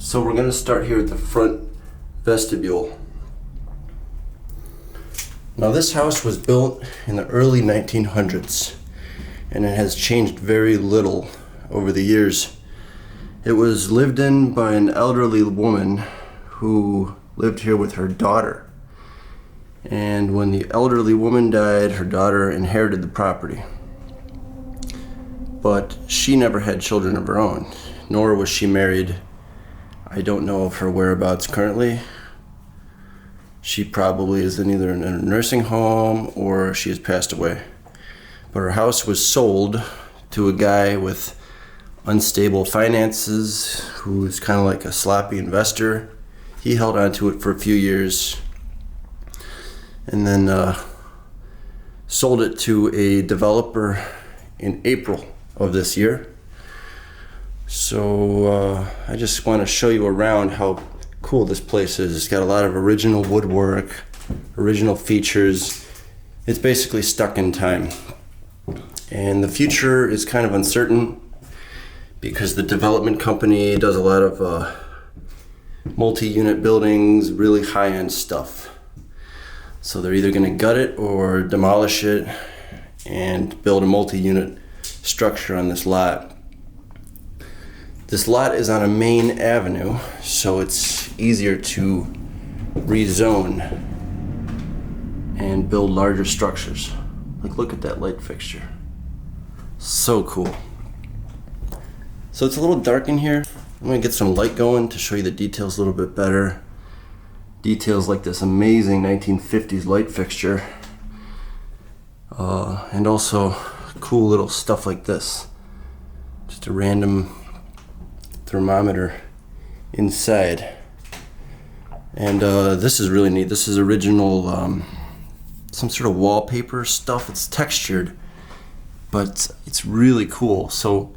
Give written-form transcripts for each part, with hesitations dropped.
So we're going to start here at the front vestibule. Now this house was built in the early 1900s and it has changed very little over the years. It was lived in by an elderly woman who lived here with her daughter. And when the elderly woman died, her daughter inherited the property. But she never had children of her own, nor was she married. I don't know of her whereabouts currently. She probably is either in a nursing home or she has passed away. But her house was sold to a guy with unstable finances who was kind of like a sloppy investor. He held on to it for a few years and then sold it to a developer in April of this year. So I just want to show you around how cool this place is. It's got a lot of original woodwork, original features. It's basically stuck in time. And the future is kind of uncertain because the development company does a lot of multi-unit buildings, really high-end stuff. So they're either going to gut it or demolish it and build a multi-unit structure on this lot. This lot is on a main avenue, so it's easier to rezone and build larger structures. Like, look at that light fixture. So cool. So it's a little dark in here. I'm gonna get some light going to show you the details a little bit better. Details like this amazing 1950s light fixture. And also cool little stuff like this. Just a random thermometer inside. And this is really neat. This is original some sort of wallpaper stuff. It's textured, but it's really cool. So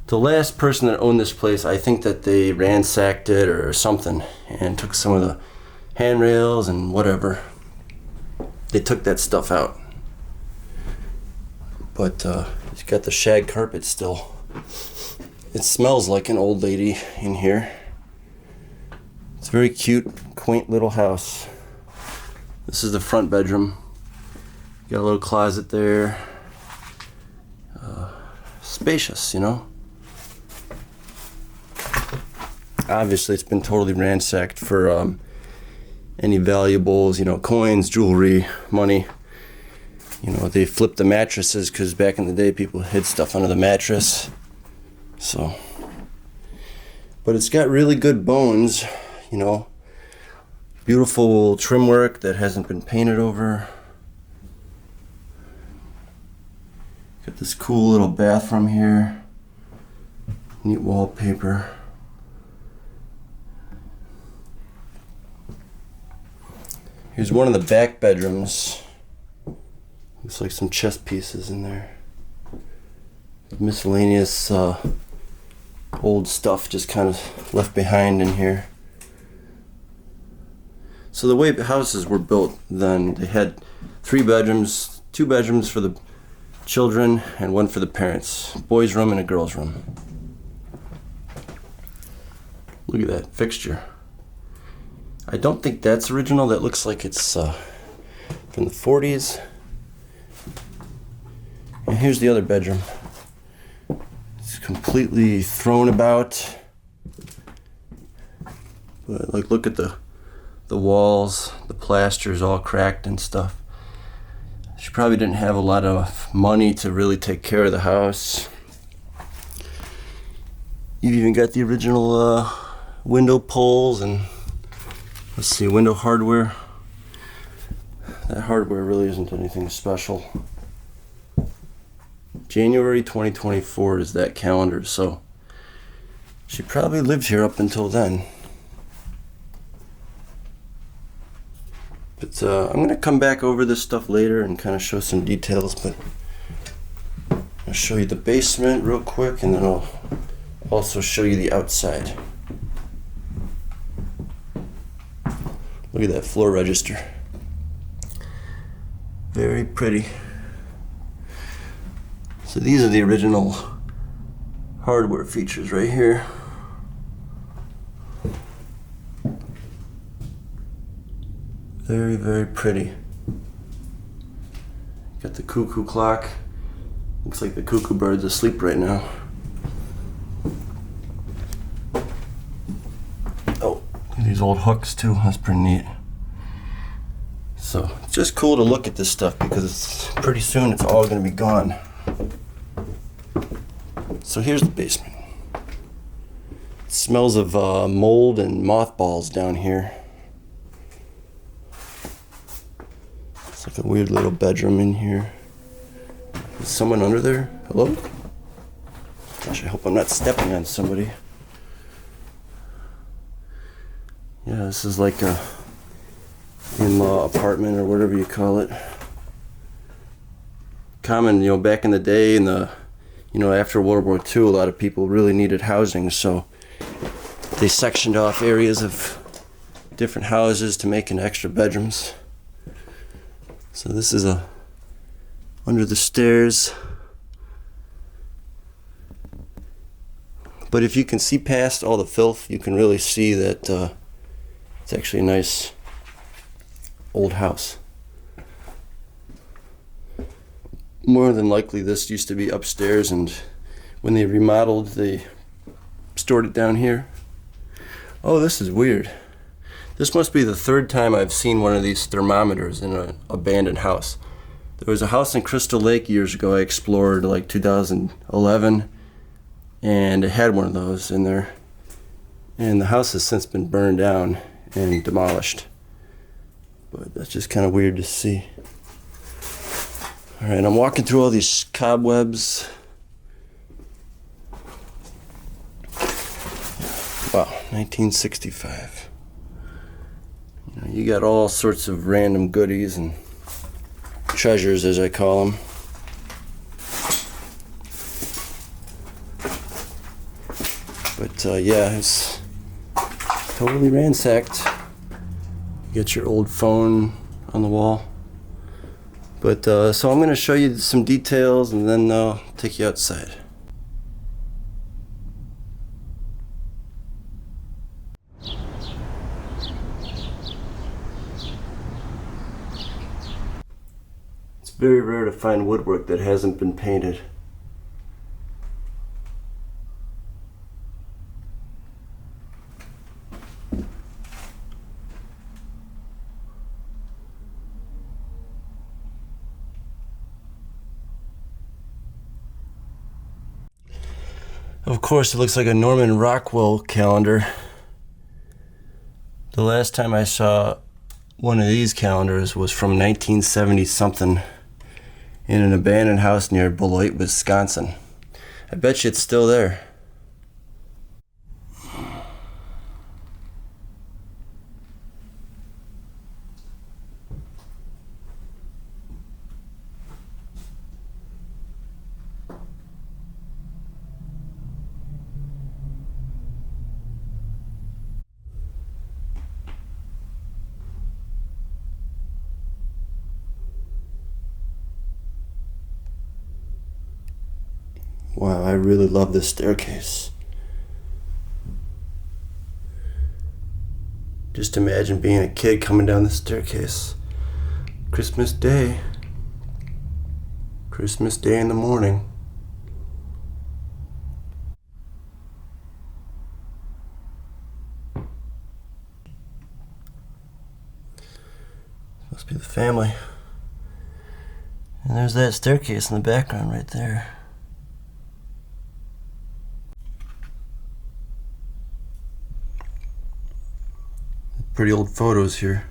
the last person that owned this place, I think that they ransacked it or something and took some of the handrails and whatever. They took that stuff out. But it's got the shag carpet still. It smells like an old lady in here. It's a very cute, quaint little house. This is the front bedroom. Got a little closet there. Spacious, you know. Obviously, it's been totally ransacked for any valuables, you know, coins, jewelry, money. You know, they flipped the mattresses because back in the day, people hid stuff under the mattress. So, but it's got really good bones, you know, beautiful trim work that hasn't been painted over. Got this cool little bathroom here, neat wallpaper. Here's one of the back bedrooms. Looks like some chess pieces in there. Miscellaneous old stuff just kind of left behind in here. So the way houses were built then, they had 3 bedrooms, 2 bedrooms for the children and 1 for the parents. Boys' room and a girls' room. Look at that fixture. I don't think that's original. That looks like it's from the 40s. And here's the other bedroom. It's completely thrown about. But like, look at the walls, the plaster is all cracked and stuff. She probably didn't have a lot of money to really take care of the house. You've even got the original window pulls and let's see, window hardware. That hardware really isn't anything special. January 2024 is that calendar, so she probably lived here up until then. But I'm going to come back over this stuff later and kind of show some details, but I'll show you the basement real quick and then I'll also show you the outside. Look at that floor register. Very pretty. So these are the original hardware features right here. Very, very pretty. Got the cuckoo clock. Looks like the cuckoo bird's asleep right now. Oh, these old hooks too. That's pretty neat. So it's just cool to look at this stuff because it's pretty soon it's all going to be gone. So here's the basement. It smells of mold and mothballs down here. It's like a weird little bedroom in here. Is someone under there? Hello? Gosh, I hope I'm not stepping on somebody. Yeah, this is like a in-law apartment or whatever you call it. Common, back in the day, in the, after World War II, a lot of people really needed housing, so they sectioned off areas of different houses to make into extra bedrooms. So this is under the stairs. But if you can see past all the filth, you can really see that it's actually a nice old house. More than likely this used to be upstairs, and when they remodeled they stored it down here. Oh, this is weird. This must be the third time I've seen one of these thermometers in an abandoned house. There was a house in Crystal Lake years ago I explored, like 2011, and it had one of those in there, and the house has since been burned down and demolished. But that's just kind of weird to see. Alright, I'm walking through all these cobwebs. Wow, 1965. You got all sorts of random goodies and treasures, as I call them. But yeah, it's totally ransacked. You got your old phone on the wall. But so I'm going to show you some details and then I'll take you outside. It's very rare to find woodwork that hasn't been painted. Of course, it looks like a Norman Rockwell calendar. The last time I saw one of these calendars was from 1970 something in an abandoned house near Beloit, Wisconsin. I bet you it's still there. Wow, I really love this staircase. Just imagine being a kid coming down the staircase. Christmas Day. Christmas Day in the morning. Must be the family. And there's that staircase in the background right there. Pretty old photos here.